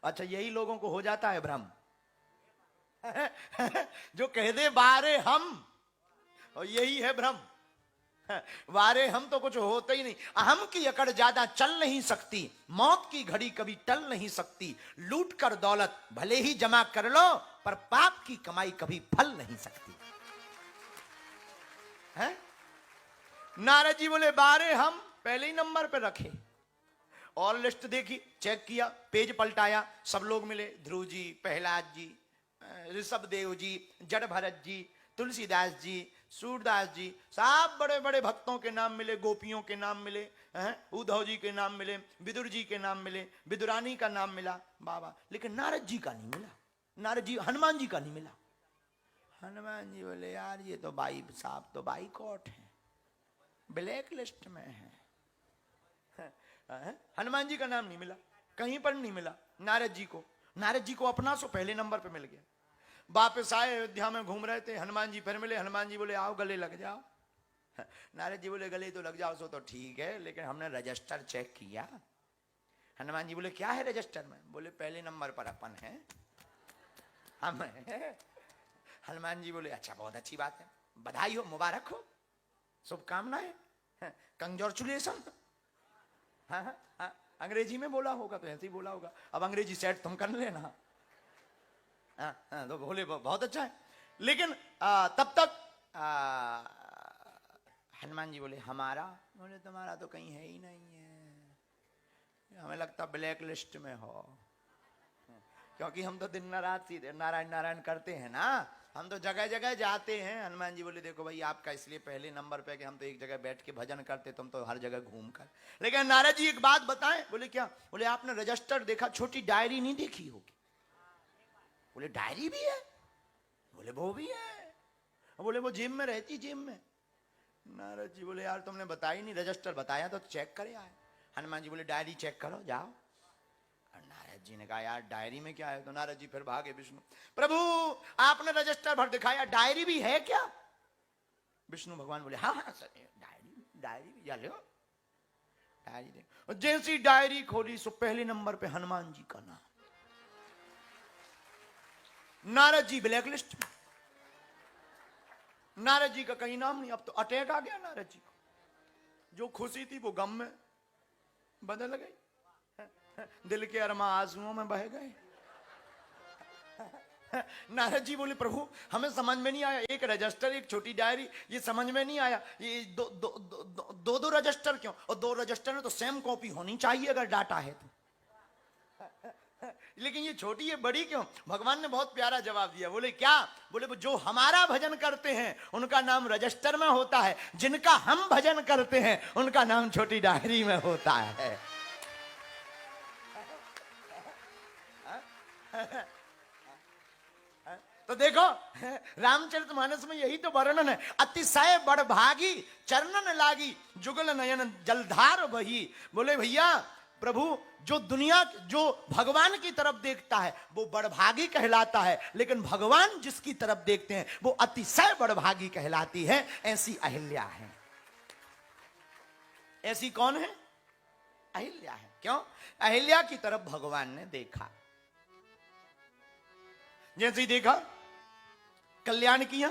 अच्छा, यही लोगों को हो जाता है भ्रम। जो कह दे बारे हम, और यही है भ्रम। वारे हम तो कुछ होता ही नहीं। अहम की अकड़ ज्यादा चल नहीं सकती, मौत की घड़ी कभी टल नहीं सकती। लूट कर दौलत भले ही जमा कर लो, पर पाप की कमाई कभी फल नहीं सकती है। नारद जी बोले बारे हम पहले ही नंबर पे रखे, और लिस्ट देखी, चेक किया, पेज पलटाया, सब लोग मिले, ध्रुव जी, प्रहलाद जी, ऋषभ देव जी, जड़ भरत जी, तुलसीदास जी, सूरदास जी, सब बड़े बड़े भक्तों के नाम मिले, गोपियों के नाम मिले, उद्धव जी के नाम मिले, विदुर जी के नाम मिले, विदुरानी का नाम मिला, बाबा, लेकिन नारद जी का नहीं मिला। नारद जी, हनुमान जी का नहीं मिला। हनुमान जी बोले यार ये तो भाई साहब तो बाइकआउट है, ब्लैक लिस्ट में है। हनुमान जी का नाम नहीं मिला, कहीं पर नहीं मिला। नारद जी को अपना सो पहले नंबर पे मिल गया। वापस आए, अयोध्या में घूम रहे थे, हनुमान जी फिर मिले। हनुमान जी बोले आओ गले लग जाओ। नारद जी बोले गले तो लग जाओ सो तो ठीक है, लेकिन हमने रजिस्टर चेक किया। हनुमान जी बोले क्या है रजिस्टर में? बोले पहले नंबर पर अपन है, हम है। हनुमान जी बोले अच्छा, बहुत अच्छी बात है, बधाई हो, मुबारक हो, शुभकामनाएं, कंग्रेचुलेशन। हाँ हाँ हाँ, अंग्रेजी में बोला होगा तो ऐसे ही बोला होगा। अब अंग्रेजी सेट तुम कर लेना। तो बोले बहुत अच्छा है। लेकिन तब तक हनुमान जी बोले हमारा? बोले तुम्हारा तो कहीं है ही नहीं है, हमें लगता ब्लैक लिस्ट में हो, क्योंकि हम तो दिन रात सीधे नारायण नारायण करते हैं ना, हम तो जगह जगह जाते हैं। हनुमान जी बोले देखो भाई आपका इसलिए पहले नंबर पे कि हम तो एक जगह बैठ के भजन करते, तुम तो हर जगह घूम कर। लेकिन नारद जी एक बात बताएं। बोले क्या? बोले आपने रजिस्टर देखा, छोटी डायरी नहीं देखी होगी? बोले डायरी भी है? बोले वो भी है। बोले वो जेब में रहती, जेब में। नारद जी बोले यार तुमने बताई नहीं, रजिस्टर बताया तो चेक करे आए। हनुमान जी बोले डायरी चेक करो जाओ। नारद जी ने कहा यार डायरी में क्या है? तो नारद जी फिर भागे विष्णु, प्रभु आपने रजिस्टर भर दिखाया, डायरी भी है क्या? विष्णु भगवान बोले हाँ हाँ सर, डायरी भी जा लो, डायरी दे। जैसी डायरी खोली सो पहले नंबर पे हनुमान जी का नाम। नारद जी ब्लैक लिस्ट में, नारद जी का कहीं नाम नहीं। अब तो अटैक आ गया नारद जी को, जो खुशी थी वो गम में बदल गई, दिल के अरमा आंसुओं में बह गए। नारद जी बोले प्रभु हमें समझ में नहीं आया, एक रजिस्टर एक छोटी डायरी, ये समझ में नहीं आया, ये दो रजिस्टर क्यों? और दो रजिस्टर में तो सेम कॉपी होनी चाहिए अगर डाटा है तो, लेकिन ये छोटी है बड़ी क्यों? भगवान ने बहुत प्यारा जवाब दिया। बोले क्या? बोले जो हमारा भजन करते हैं उनका नाम रजिस्टर में होता है, जिनका हम भजन करते हैं उनका नाम छोटी डायरी में होता है। तो देखो रामचरितमानस में यही तो वर्णन है। अतिशय बड़भागी चरणन लागी, जुगल नयन जलधार बही। बोले भैया प्रभु जो दुनिया, जो भगवान की तरफ देखता है वो बड़भागी कहलाता है, लेकिन भगवान जिसकी तरफ देखते हैं वो अतिशय बड़भागी कहलाती है। ऐसी अहिल्या है। ऐसी कौन है? अहिल्या है। क्यों? अहिल्या की तरफ भगवान ने देखा, जैसे ही देखा कल्याण किया,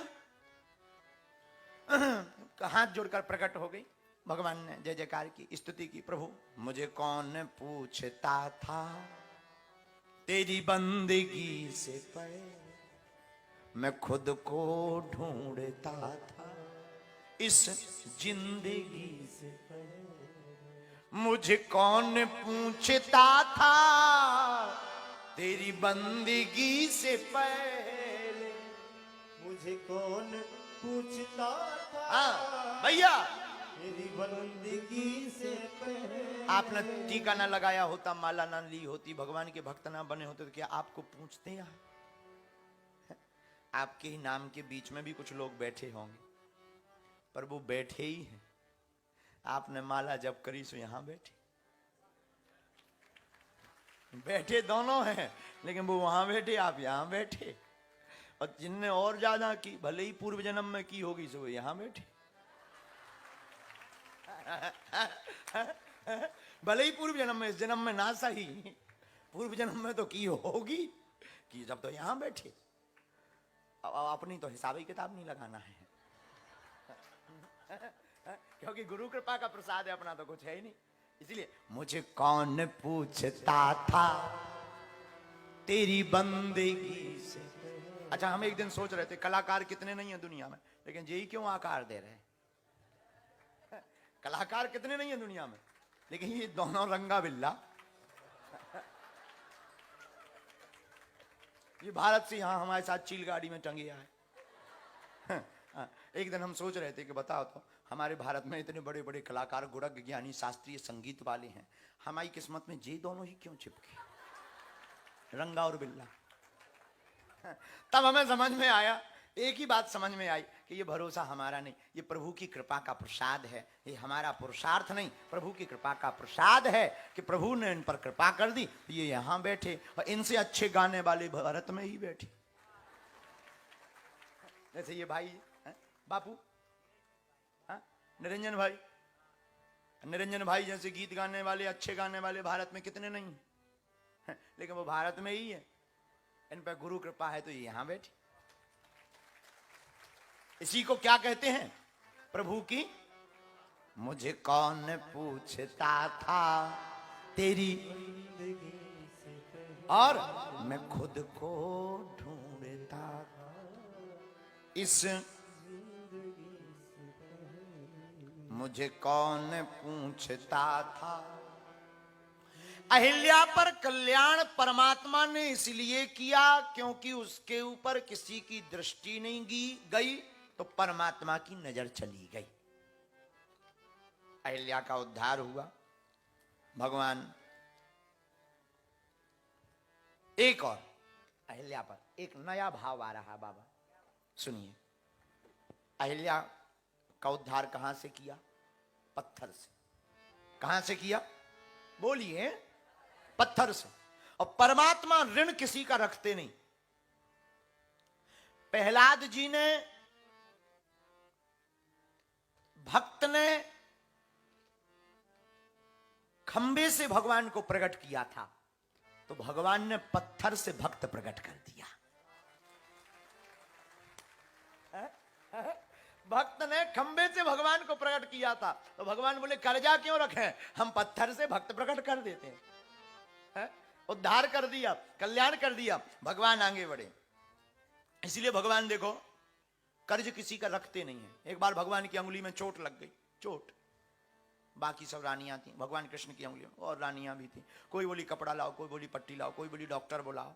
हाथ जोड़कर प्रकट हो गई। भगवान ने जय जयकार की, स्तुति की। प्रभु मुझे कौन पूछता था तेरी बंदगी से पहले, मैं खुद को ढूंढता था इस जिंदगी से पहले। मुझे कौन पूछता था तेरी बंदगी से पहले, मुझे कौन पूछता था भैया मेरी बंदगी से पहले। आपने टीका ना लगाया होता, माला ना ली होती, भगवान के भक्त ना बने होते तो क्या आपको पूछते हैं? आपके ही नाम के बीच में भी कुछ लोग बैठे होंगे, पर वो बैठे ही हैं। आपने माला जब करी सो यहां बैठे, बैठे दोनों हैं, लेकिन वो वहां बैठे, आप यहां बैठे। और जिनने और ज्यादा की, भले ही पूर्व जन्म में की होगी, सो यहां बैठे। भले ही पूर्व जन्म में, इस जन्म में ना सही, पूर्व जन्म में तो की होगी कि जब तो यहां बैठे। अब अपनी तो हिसाबी किताब नहीं लगाना है क्योंकि गुरु कृपा का प्रसाद है, अपना तो कुछ है ही नहीं। इसलिए मुझे कौन पूछता था तेरी बंदगी से। अच्छा, हम एक दिन सोच रहे थे कलाकार कितने नहीं है दुनिया में, लेकिन यही क्यों आकार दे रहे हैं। कलाकार कितने नहीं है दुनिया में, लेकिन ये दोनों रंगा बिल्ला ये भारत से यहां हमारे साथ चील गाड़ी में टंगे आए। एक दिन हम सोच रहे थे कि बताओ तो हमारे भारत में इतने बड़े बड़े कलाकार, गुणज्ञ, ज्ञानी, शास्त्रीय संगीत वाले हैं, हमारी किस्मत में ये दोनों ही क्यों चिपके, रंगा और बिल्ला। तब हमें समझ में आया, एक ही बात समझ में आई कि ये भरोसा हमारा नहीं, ये प्रभु की कृपा का प्रसाद है। ये हमारा पुरुषार्थ नहीं, प्रभु की कृपा का प्रसाद है कि प्रभु ने इन पर कृपा कर दी, ये यहां बैठे और इनसे अच्छे गाने वाले भारत में ही बैठे। जैसे ये भाई है, बापू, निरंजन भाई, निरंजन भाई जैसे गीत गाने वाले, अच्छे गाने वाले भारत में कितने नहीं है, लेकिन वो भारत में ही है। इन पर गुरु कृपा है तो ये यहां बैठे। इसी को क्या कहते हैं, प्रभु की। मुझे कौन पूछता था तेरी, और मैं खुद को ढूंढता इस, मुझे कौन पूछता था। अहिल्या पर कल्याण परमात्मा ने इसलिए किया क्योंकि उसके ऊपर किसी की दृष्टि नहीं गई, तो परमात्मा की नजर चली गई। अहिल्या का उद्धार हुआ। भगवान एक और अहिल्या पर एक नया भाव आ रहा। बाबा सुनिए, अहिल्या का उद्धार कहां से किया? पत्थर से। कहां से किया? बोलिए, पत्थर से। और परमात्मा ऋण किसी का रखते नहीं। प्रहलाद जी ने, भक्त ने खंबे से भगवान को प्रकट किया था, तो भगवान ने पत्थर से भक्त प्रकट कर दिया। भक्त ने खंबे से भगवान को प्रकट किया था, तो भगवान बोले कर्जा क्यों रखे, हम पत्थर से भक्त प्रकट कर देते हैं। उद्धार कर दिया, कल्याण कर दिया, भगवान आगे बढ़े। इसलिए भगवान देखो कर्ज किसी का रखते नहीं है। एक बार भगवान की अंगुली में चोट लग गई, चोट, बाकी सब रानियां थी, भगवान कृष्ण की अंगुली में और रानियां भी थी। कोई बोली कपड़ा लाओ, कोई बोली पट्टी लाओ, कोई बोली डॉक्टर बुलाओ,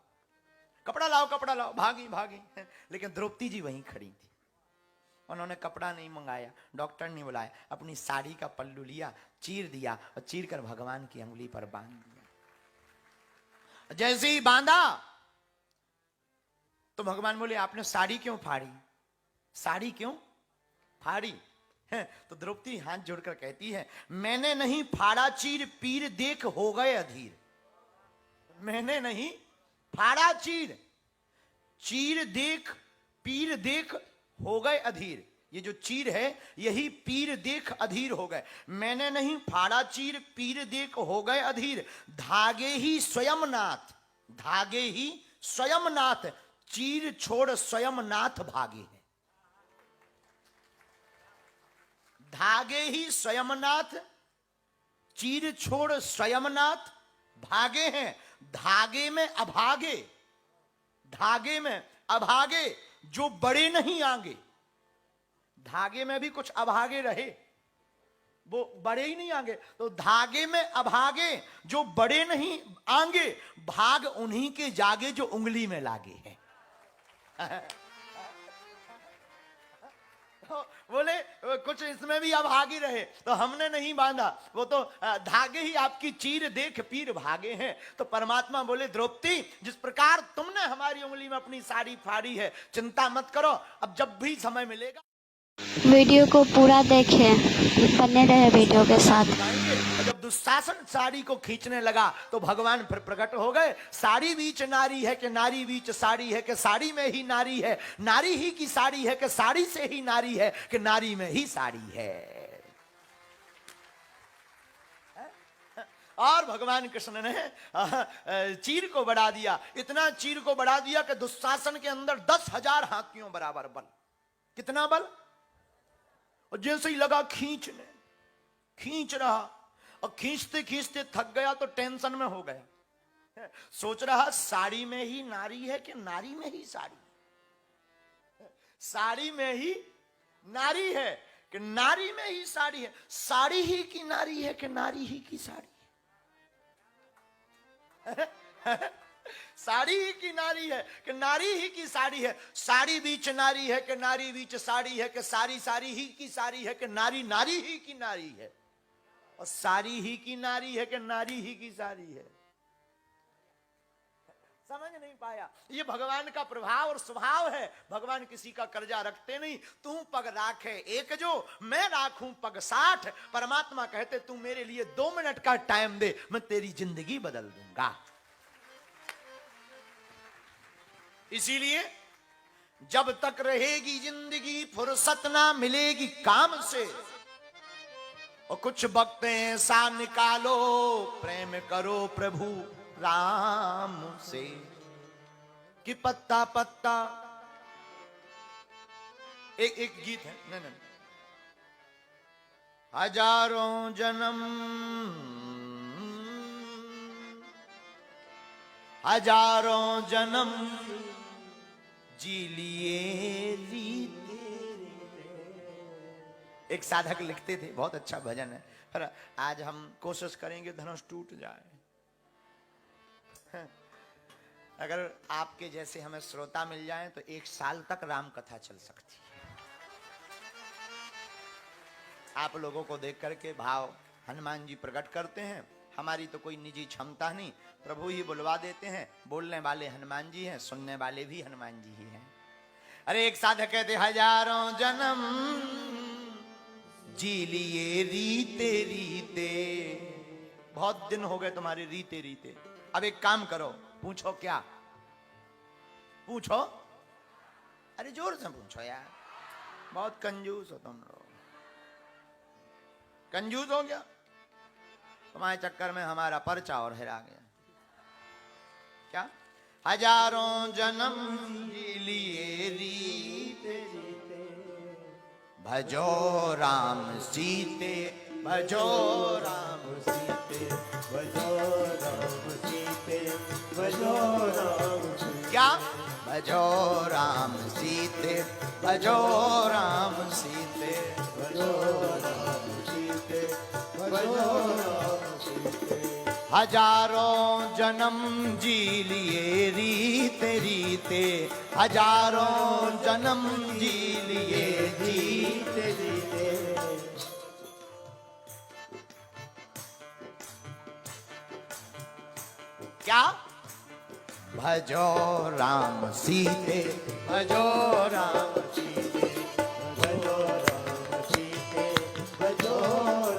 कपड़ा लाओ कपड़ा लाओ, भागी भागी। लेकिन द्रौपदी जी वहीं खड़ी थी। उन्होंने कपड़ा नहीं मंगाया, डॉक्टर नहीं बुलाया, अपनी साड़ी का पल्लू लिया, चीर दिया और चीर कर भगवान की अंगुली पर बांध दिया। जैसे ही बांधा तो भगवान बोले आपने साड़ी क्यों फाड़ी, साड़ी क्यों फाड़ी है? तो द्रौपदी हाथ जोड़कर कहती है मैंने नहीं फाड़ा चीर, पीर देख हो गए अधीर। मैंने नहीं फाड़ा चीर, चीर देख पीर देख हो गए अधीर। ये जो चीर है यही पीर देख अधीर हो गए। मैंने नहीं फाड़ा चीर, पीर देख हो गए अधीर। धागे ही स्वयं नाथ, धागे ही स्वयं नाथ, चीर छोड़ स्वयं नाथ भागे हैं। धागे ही स्वयं नाथ, चीर छोड़ स्वयं नाथ भागे हैं। धागे में अभागे, धागे में अभागे जो बड़े नहीं आगे। धागे में भी कुछ अभागे रहे, वो बड़े ही नहीं आगे। तो धागे में अभागे जो बड़े नहीं आगे, भाग उन्हीं के जागे जो उंगली में लागे हैं। बोले कुछ इसमें भी अभागी रहे तो हमने नहीं बांधा, वो तो धागे ही आपकी चीर देख पीर भागे हैं। तो परमात्मा बोले द्रौपदी जिस प्रकार तुमने हमारी उंगली में अपनी साड़ी फाड़ी है, चिंता मत करो, अब जब भी समय मिलेगा। वीडियो को पूरा देखें, बने रहे वीडियो के साथ। जब दुशासन साड़ी को खींचने लगा तो भगवान फिर प्रकट हो गए। साड़ी बीच नारी है कि नारी बीच साड़ी है, कि साड़ी में ही नारी है, नारी ही की साड़ी है, कि साड़ी से ही नारी है, कि नारी में ही साड़ी है। और भगवान कृष्ण ने चीर को बढ़ा दिया, इतना चीर को बढ़ा दिया कि दुशासन के अंदर 10,000 हाथियों बराबर बल। कितना बल? और जैसे ही लगा खींचने, खींच रहा और खींचते खींचते थक गया तो टेंशन में हो गया। सोच रहा साड़ी में ही नारी है कि नारी में ही साड़ी, साड़ी में ही नारी है कि नारी में ही साड़ी है, साड़ी ही की नारी है कि नारी ही की साड़ी है, साड़ी ही की नारी है कि नारी ही की साड़ी है, साड़ी बीच नारी है कि नारी बीच साड़ी है, कि सारी सारी ही की साड़ी है कि नारी नारी ही की नारी है, और सारी ही की नारी है कि नारी ही की साड़ी है। समझ नहीं पाया। ये भगवान का प्रभाव और स्वभाव है। भगवान किसी का कर्जा रखते नहीं। तू पग राखे एक जो, मैं राखूं पग 60। परमात्मा कहते तू मेरे लिए 2 मिनट का टाइम दे, मैं तेरी जिंदगी बदल दूंगा। इसीलिए जब तक रहेगी जिंदगी फुर्सत ना मिलेगी काम से, और कुछ वक्त ऐसा निकालो प्रेम करो प्रभु राम से, कि पत्ता पत्ता। एक गीत है, नहीं, हजारों जन्म हजारों जन्म जी लिए एक साधक लिखते थे, बहुत अच्छा भजन है, पर आज हम कोशिश करेंगे धनुष टूट जाए। अगर आपके जैसे हमें श्रोता मिल जाए तो 1 साल तक राम कथा चल सकती है। आप लोगों को देख करके भाव हनुमान जी प्रकट करते हैं। हमारी तो कोई निजी क्षमता नहीं, प्रभु ही बुलवा देते हैं। बोलने वाले हनुमान जी हैं, सुनने वाले भी हनुमान जी ही हैं। अरे एक साधक कहते हजारों जन्म जी लिए रीते रीते, बहुत दिन हो गए तुम्हारे रीते रीते। अब एक काम करो, पूछो क्या पूछो? अरे जोर से पूछो यार, बहुत कंजूस हो तुम लोग। कंजूस हो गया तुम्हारे चक्कर में, हमारा पर्चा और हिरा गया। क्या? हजारों जन्म जी लिए रीते रीते, भजो राम सीते, भजो राम सीते, भजो राम सीते, भजो राम सीते। क्या? भजो राम सीते, भजो राम सीते, भजो राम सीते, भजो राम सीते। हजारों जन्म जी लिए रीते रीते, हजारों जन्म जी लिए रीते रीते। क्या? भजो राम सीते, भजो राम सीते, भजो राम सीते, भजो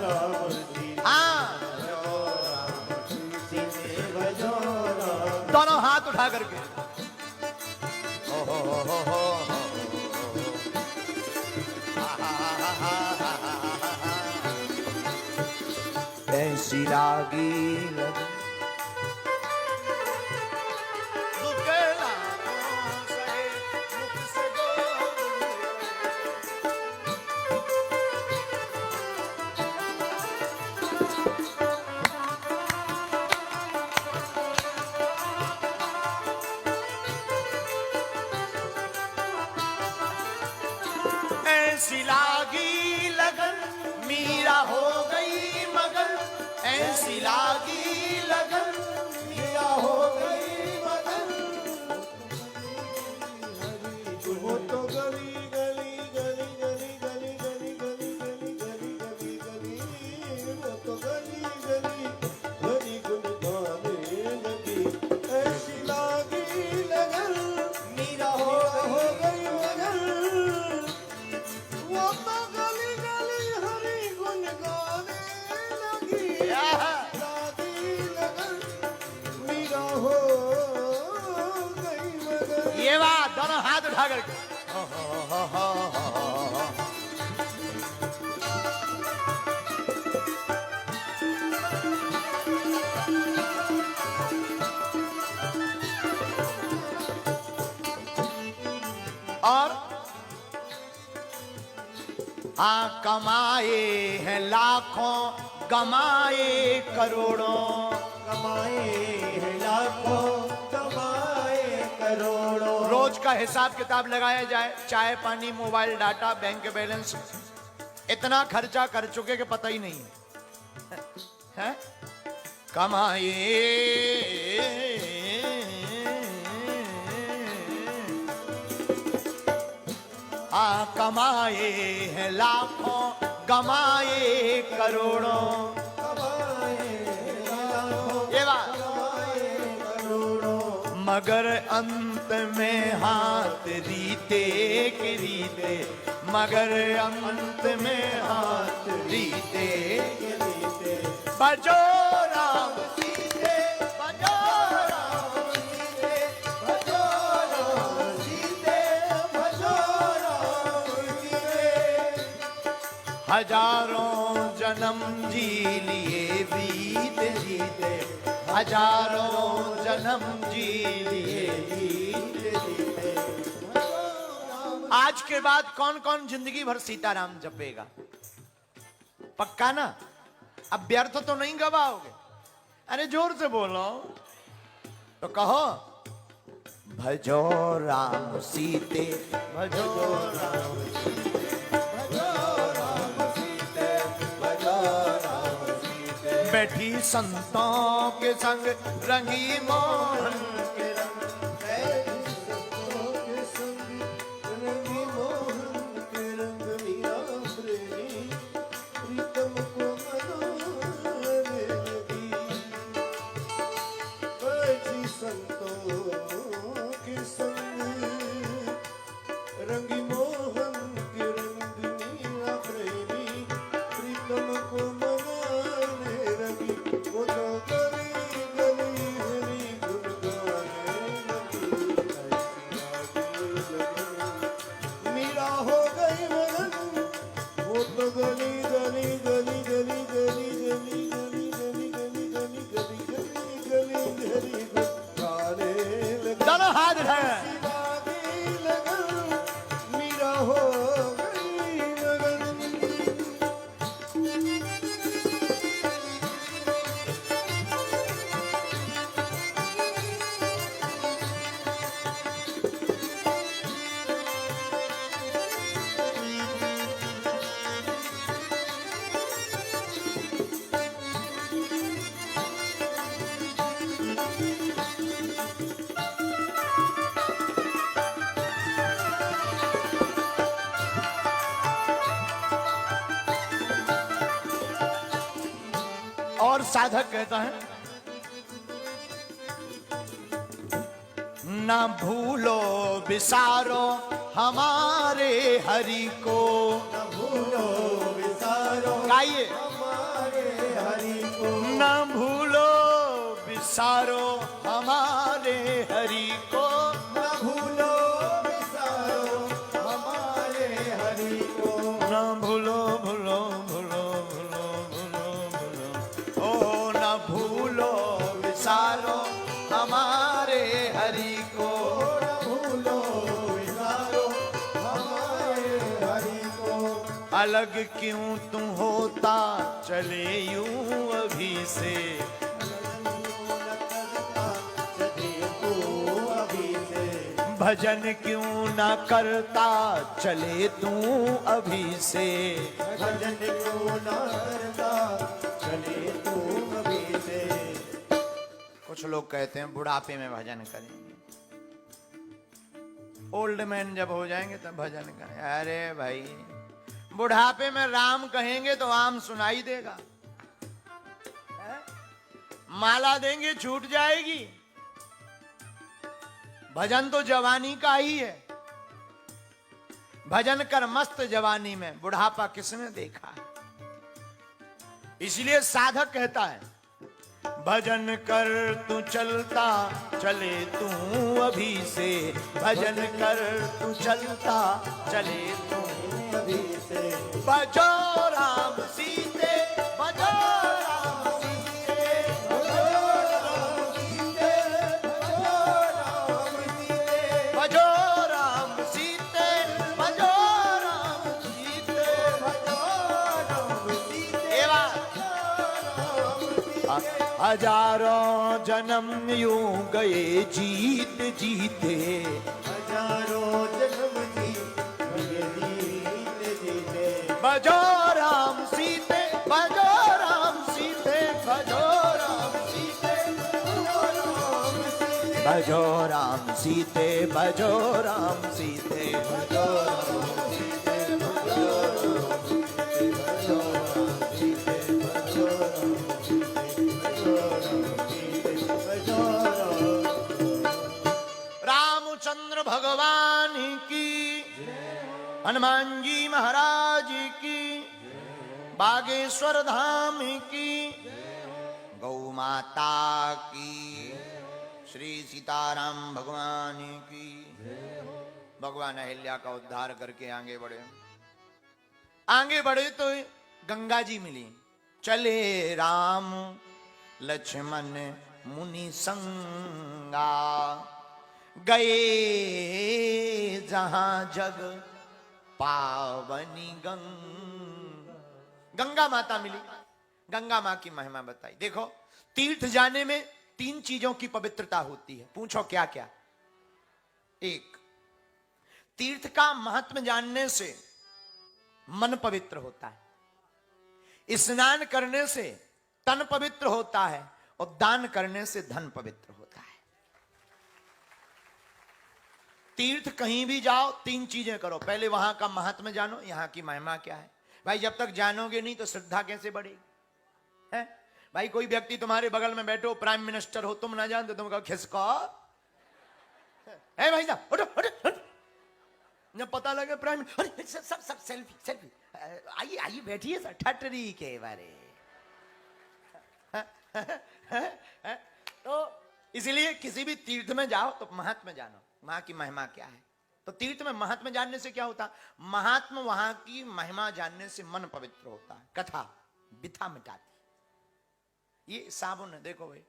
राम सीते। हाँ, भजो राम सीते, भजो राम। दोनों हाथ उठा करके ओ हो ऐसी लागी लग ऐसी लागी लगन, मीरा हो गई मगन। ऐसी लागी लगन, मीरा हो गई मगन। वो तो गली गली गली गली गली गली गली गली गली गली गली, वो तो गली गली गली गुन गाने लगी। ऐसी लागी लगन, मीरा हो गई मगन। वो तो गली गली हरि गुन गाने लगी। लागी लगन, मीरा हो गई मगन। ये बात दोनों हाथ उठा करके हाँ कमाए हैं लाखों, कमाए करोड़ों, कमाए हैं लाखों, कमाए करोड़ों। रोज का हिसाब किताब लगाया जाए, चाय पानी मोबाइल डाटा बैंक बैलेंस, इतना खर्चा कर चुके कि पता ही नहीं है। कमाए कमाए हैं लाखों, कमाए करोड़ों, ये बात, मगर अंत में हाथ रीते के रीते, मगर अंत में हाथ रीते के रीते, बजो राम सीते, बजो राम सीते, बजो राम सीते, बजो राम सीते। हजारों जन्म जी लिए बीत जीते, हजारों जन्म जी लिए जीते जीते। आज के बाद कौन कौन जिंदगी भर सीताराम जपेगा? पक्का ना? अब व्यर्थ तो नहीं गवाओगे? अरे जोर से बोलो तो कहो, भजो राम सीते, भजो राम सीते, भजो राम सीते, भजो राम सीते। बैठी संतों के संग रंगी मोहन के रंग, बैठी संतों के संग रंगी मोहन के रंग, मीरा प्रेमी प्रीतम को मनाने लगी। बैठी संतों के संग रंगी मोहन के रंग, मीरा प्रेमी प्रीतम को मनाने लगी। वो तो गली गली हरी गुन गाने लगी, ऐसी लगन मीरा हो गई मगन। वो तो गली गली गली गली गली गली गली गली गली गली गली गली गली गली गुन गाने लगी। दोनों हाथ है। लागी लगन मीरा हो गई मगन। और साधक कहता है, ना भूलो बिसारो हमारे हरि को। न भूलो विसारो गाइए, हमारे हरि को। ना भूलो बिसारो हमारे हरि को। न भूलो विसारो हमारे हरि को। ना भूलो भूलो भूलो भूलो भूलो भूलो, ओ ना भूलो बिसारो हमारे हरि को। न भूलो विसारो हमारे हरि को। अलग क्यों तू होता चले यूं अभी से, भजन क्यों ना करता चले तू अभी से। भजन क्यों ना करता चले तू अभी से। कुछ लोग कहते हैं बुढ़ापे में भजन करेंगे, ओल्ड मैन जब हो जाएंगे तब भजन करें। अरे भाई, बुढ़ापे में राम कहेंगे तो आम सुनाई देगा, माला देंगे छूट जाएगी। भजन तो जवानी का ही है, भजन कर मस्त जवानी में, बुढ़ापा किसने देखा है। इसलिए साधक कहता है, भजन कर तू चलता चले तू अभी से, भजन कर तू चलता चले तू अभी से। बजो राम सीते, बजो राम सीते, भजो राम सीते, भजो राम सीते। बजो राम सीते, बजो राम सीते, हजारों जन्म यूं गए जीत जीते, हजारों जन्म जीत जीते, बजो राम सीते, बजो राम सीते, बजो राम सीते, बजो राम सीते, बजो राम सीते, बजो राम सीते, बजो राम सीते, बजो राम सीते, बजो राम सीते, बजो राम। रामचंद्र भगवान की, हनुमान जी महाराज की, बागेश्वर धाम की, गौ माता की, श्री सीताराम भगवान की। भगवान अहिल्या का उद्धार करके आगे बढ़े। आगे बढ़े तो गंगा जी मिली। चले राम लक्ष्मण मुनि संगा, गए जहां जग पावनी गंगा माता मिली। गंगा मां की महिमा बताई। देखो, तीर्थ जाने में 3 चीजों की पवित्रता होती है। पूछो क्या क्या? एक, तीर्थ का महत्व जानने से मन पवित्र होता है, स्नान करने से तन पवित्र होता है, और दान करने से धन पवित्र होता है। तीर्थ कहीं भी जाओ 3 चीजें करो। पहले वहां का महात्म्य जानो, यहां की महिमा क्या है। भाई जब तक जानोगे नहीं तो श्रद्धा कैसे बढ़ेगी? है भाई, कोई व्यक्ति तुम्हारे बगल में बैठो, प्राइम मिनिस्टर हो, तुम ना जानते, तुम कहो खिसको है भाई साहब, उठो उठो उठो। जब पता लगे प्राइम, अरे सब सब सेल्फी सेल्फी, आइए आइए बैठिए सर, ठटरी के बारे। तो इसलिए किसी भी तीर्थ में जाओ तो महात्मा जानो, वहां की महिमा क्या है। तो तीर्थ में महात्मा जानने से क्या होता? महात्मा वहां की महिमा जानने से मन पवित्र होता है। कथा बिथा मिटाती। ये साबुन है, देखो भाई,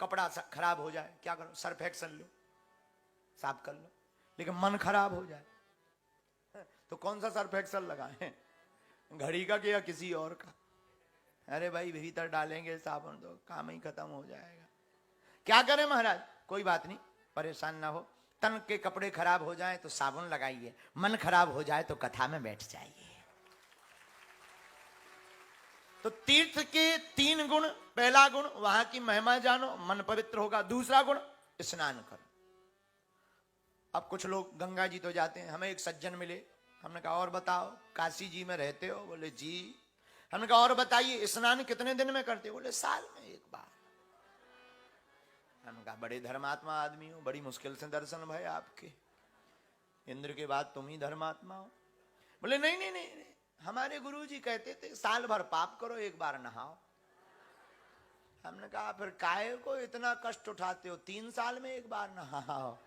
कपड़ा खराब हो जाए क्या करो? सर्फ एक्सल लो, साफ कर लो। लेकिन मन खराब हो जाए तो कौन सा सर्फ एक्सल लगाए? घड़ी का या किसी और का? अरे भाई भीतर डालेंगे साबुन तो काम ही खत्म हो जाएगा। क्या करें महाराज? कोई बात नहीं, परेशान ना हो। तन के कपड़े खराब हो जाए तो साबुन लगाइए, मन खराब हो जाए तो कथा में बैठ जाइए। तो तीर्थ के 3 गुण। पहला गुण, वहां की महिमा जानो, मन पवित्र होगा। दूसरा गुण, स्नान करो। अब कुछ लोग गंगा जी तो जाते हैं। हमें एक सज्जन मिले, हमने कहा और बताओ, काशी जी में रहते हो? बोले जी। हमने कहा और बताइए, स्नान कितने दिन में करते हो? बोले साल में 1 बार। हमने कहा बड़े धर्मात्मा आदमी हो, बड़ी मुश्किल से दर्शन भय आपके, इंद्र के बाद तुम ही धर्मात्मा हो। बोले नहीं नहीं नहीं, नहीं। हमारे गुरुजी कहते थे साल भर पाप करो, 1 बार नहाओ। हमने कहा फिर काहे को इतना कष्ट उठाते हो, 3 साल में 1 बार नहाओ।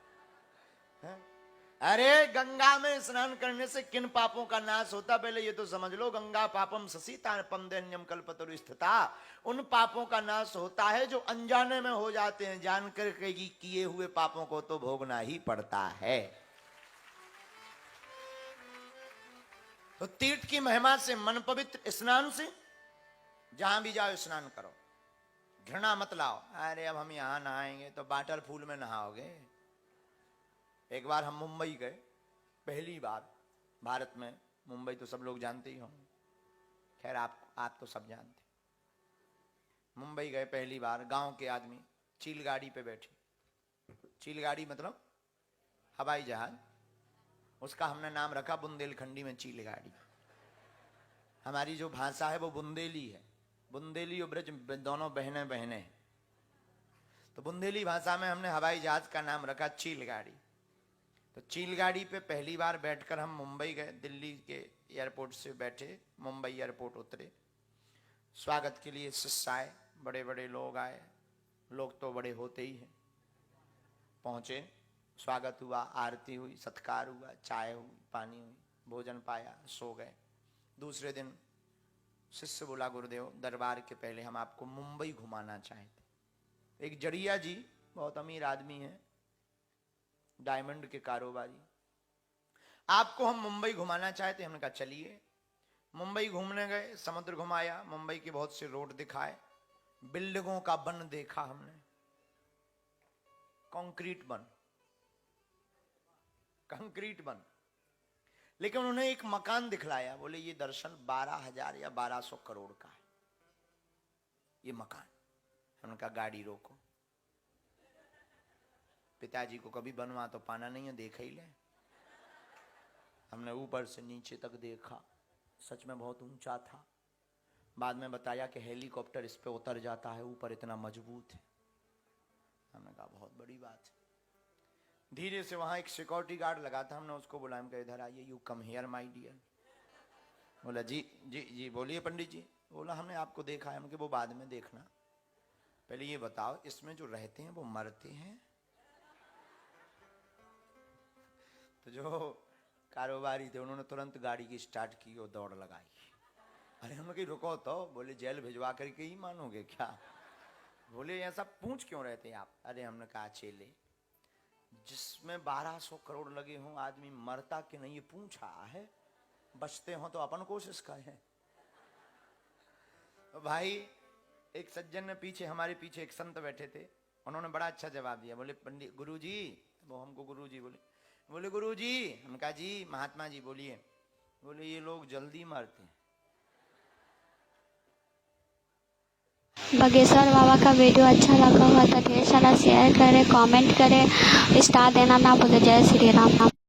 अरे गंगा में स्नान करने से किन पापों का नाश होता, पहले ये तो समझ लो। गंगा पापम ससीतापम दैन्यम कल्पतरु स्थिता। उन पापों का नाश होता है जो अनजाने में हो जाते हैं। जानकर के किए हुए पापों को तो भोगना ही पड़ता है। तो तीर्थ की महिमा से मन पवित्र। स्नान से जहां भी जाओ स्नान करो, घृणा मत लाओ। अरे अब हम यहां नहाएंगे तो वाटर पूल में नहाओगे। एक बार हम मुंबई गए, पहली बार भारत में। मुंबई तो सब लोग जानते ही होंगे, खैर आप तो सब जानते। मुंबई गए पहली बार, गांव के आदमी चील गाड़ी पे बैठे। चील गाड़ी मतलब हवाई जहाज, उसका हमने नाम रखा बुंदेलखंडी में चील गाड़ी। हमारी जो भाषा है वो बुंदेली है। बुंदेली और ब्रज दोनों बहने बहने हैं। तो बुंदेली भाषा में हमने हवाई जहाज का नाम रखा चील गाड़ी। तो चील गाड़ी पे पहली बार बैठकर हम मुंबई गए। दिल्ली के एयरपोर्ट से बैठे, मुंबई एयरपोर्ट उतरे। स्वागत के लिए शिष्य आए, बड़े बड़े लोग आए। लोग तो बड़े होते ही हैं। पहुंचे, स्वागत हुआ, आरती हुई, सत्कार हुआ, चाय हुई, पानी हुई, भोजन पाया, सो गए। दूसरे दिन शिष्य बोला गुरुदेव दरबार के पहले हम आपको मुंबई घुमाना चाहते। एक जड़िया जी बहुत अमीर आदमी है, डायमंड के कारोबारी, आपको हम मुंबई घुमाना चाहते। हमने कहा चलिए। मुंबई घूमने गए, समुद्र घुमाया, मुंबई के बहुत से रोड दिखाए, बिल्डिंगों का बन देखा हमने, कंक्रीट बन, कंक्रीट बन। लेकिन उन्होंने एक मकान दिखलाया, बोले ये दरअसल 12,000 या 1200 करोड़ का है ये मकान। हमने कहा गाड़ी रोको, पिताजी को कभी बनवा तो पाना नहीं है, देखा ही ले। हमने ऊपर से नीचे तक देखा, सच में बहुत ऊंचा था। बाद में बताया कि हेलीकॉप्टर इस पे उतर जाता है, ऊपर इतना मजबूत है। हमने कहा बहुत बड़ी बात है। धीरे से वहां एक सिक्योरिटी गार्ड लगा था, हमने उसको बुलाया, हम इधर आइए, you come here my dear. बोला जी जी जी बोलिए पंडित जी। बोला हमने आपको देखा है। हमने वो बाद में देखना, पहले ये बताओ इसमें जो रहते हैं वो मरते हैं? तो जो कारोबारी थे उन्होंने तुरंत गाड़ी की स्टार्ट की और दौड़ लगाई। अरे हम कहीं रुको तो, बोले जेल भिजवा करके ही मानोगे क्या? बोले ऐसा पूछ क्यों रहते हैं आप? अरे हमने कहा चेले, जिसमें 1200 करोड़ लगे हों आदमी मरता कि नहीं ये पूछ रहा है, बचते हो तो अपन कोशिश करें। तो भाई एक सज्जन ने पीछे, हमारे पीछे एक संत बैठे थे, उन्होंने बड़ा अच्छा जवाब दिया। बोले पंडित गुरुजी, वो हमको गुरुजी बोले गुरुजी। हम कहा जी महात्मा जी बोलिए। बोले ये लोग जल्दी मरते हैं। बागेश्वर बाबा का वीडियो अच्छा लगा हुआ तो ढेर सारा शेयर करें, कमेंट करें, स्टार देना ना भूलें। जय श्री राम।